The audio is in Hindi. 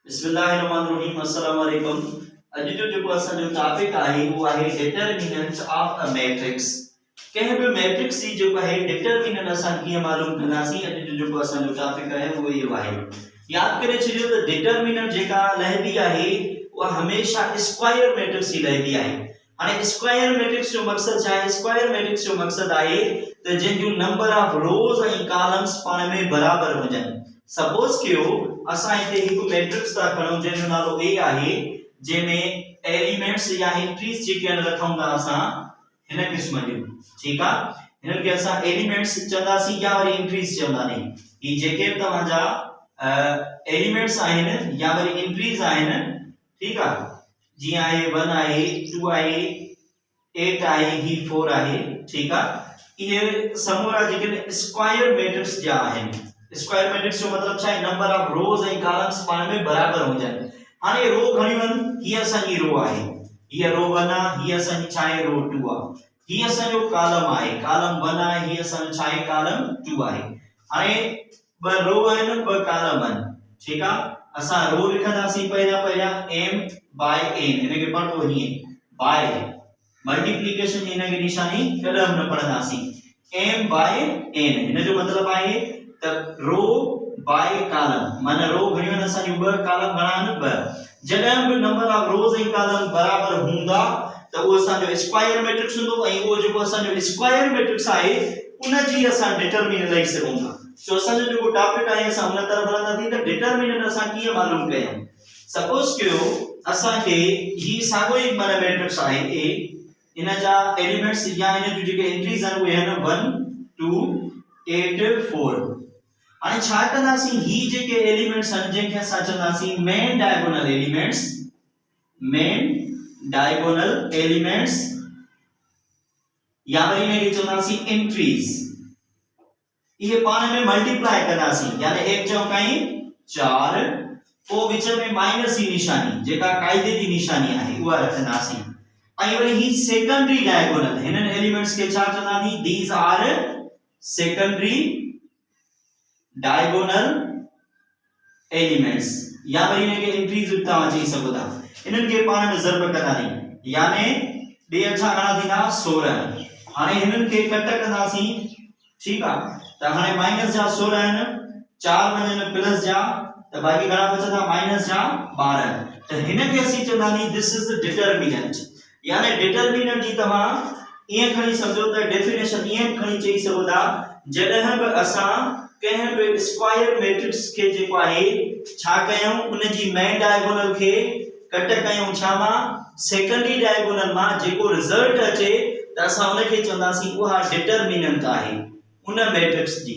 बिस्मिल्लाहिर्रहमानिर्रहीम अस्सलाम वालेकुम। अॼु जो जेको असांजो टॉपिक आहे उहो आहे डिटरमिनेंट्स ऑफ अ मैट्रिक्स। कंहिं बि मैट्रिक्स जी जेको आहे डिटरमिनेंट असां कीअं मालूम कंदासीं, अॼु जो जेको असांजो टॉपिक आहे उहो इहो आहे। यादि करे छॾियो त डिटरमिनेंट जेका लहंदी आहे उहा हमेशा स्क्वायर मैट्रिक्स जी लहंदी आहे। हाणे स्क्वायर मैट्रिक्स जो मक़सद छा आहे? स्क्वायर मैट्रिक्स जो मक़सद आहे त जंहिंजो नंबर ऑफ रोज ऐं कॉलम्स पाण में बराबर हुजनि। सपोज कयो असां हिते हिकु मैट्रिक्स था खणूं जंहिंजो नालो A आहे, जंहिंमें एलिमेंट्स या एंट्रीज जेके रखूं था असां हिन क़िस्म जूं, ठीकु आहे। हिन खे असां एलिमेंट्स चवंदासीं या वरी एंट्रीज चवंदा आहियूं। ही जेके बि तव्हांजा एलिमेंट्स आहिनि या वरी एंट्रीज आहिनि, ठीकु आहे। जीअं आहे 1 आहे, 2 आहे, 8 आहे, ही 4 आहे, ठीकु आहे। इहे समूरा जेके स्क्वायर मैट्रिक्स जा आहिनि। स्क्वायर मैट्रिक्स जो मतलब छा है? Number of rose and columns पाण में बराबर हुजनि। हाणे रो घणियूं आहिनि? ही असांजी रो आहे, हीअ रो 1 आहे, ही असांजी छा आहे? रो 2 आहे। ही असांजो कॉलम आहे, कॉलम 1 आहे, ही असांजो छा आहे? कॉलम 2 आहे। हाणे ब रो आहिनि, ब कॉलम आहिनि, ठीकु आहे। असां रो लिखंदासीं पहिरियां m by n, हिन खे पढ़ो हीअं बाय मल्टीप्लिकेशन जी हिन खे निशानी कॾहिं न पढ़ंदासीं। m by n हिन जो मतलब आहे त रो बाय कॉलम, माना रो घणियूं आहिनि असांजूं? ॿ, कॉलम घणा आहिनि? ॿ। जॾहिं बि नंबर ऑफ रोज ऐं कॉलम बराबर हूंदा त उहो असांजो स्क्वायर मैट्रिक्स हूंदो ऐं उहो जेको असांजो स्क्वायर मैट्रिक्स आहे उन जी असां डिटरमिनेंट लई सघूं था। सो असांजो जेको टॉपिक आहे असां उन तरफ़ हलंदासीं त डिटरमिनेंट असां कीअं मालूम कयूं। सपोज कयो असांखे ही साॻियो ई माना मैट्रिक्स आहे A, इन जा एलिमेंट्स या इन जूं जेके एंट्रीज आहिनि उहे आहिनि 1 2 8 4। हाणे छा कंदासीं? ही जेके एलिमेंट्स आहिनि जंहिंखे असां चवंदासीं main diagonal elements, main diagonal elements या वरी इनखे चवंदासीं एंट्रीज। इहे पाण में मल्टीप्लाई कंदासीं, यानी 1 चौकाई 4, पोइ विच में माइनस जी निशानी जेका कायदे जी निशानी आहे उहा रखंदासीं। ऐं वरी ही सेकेंडरी डायगोनल, हिननि एलिमेंट्स खे छा चवंदासीं? These are secondary diagonal elements या वरी इनखे एंट्रीज तव्हां चई सघो था। इन्हनि खे पाण में ज़रब कंदासीं, यानी 2 अठा घणा थींदा? 16। हाणे हिननि खे कट कंदासीं, ठीकु आहे। त हाणे माइनस जा 16 आहिनि, 4 वञनि प्लस जा, त बाक़ी घणा बचंदा? माइनस जा 12। त हिन खे असीं चवंदासीं दिस इज द डिटरमिनेंट। यानी डिटरमिनेंट जी तव्हां ईअं खणी सम्झो त डेफिनेशन ईअं खणी चई सघो था, जॾहिं बि असां कंहिं बि स्क्वायर मैट्रिक्स खे जेको आहे छा कयूं, उन जी मेन डायगोनल खे कट कयूं छा मां? सेकेंडरी डायगोनल मां। जेको रिजल्ट अचे त असां उन खे चवंदासीं उहा डिटरमिनेंट आहे उन मैट्रिक्स जी।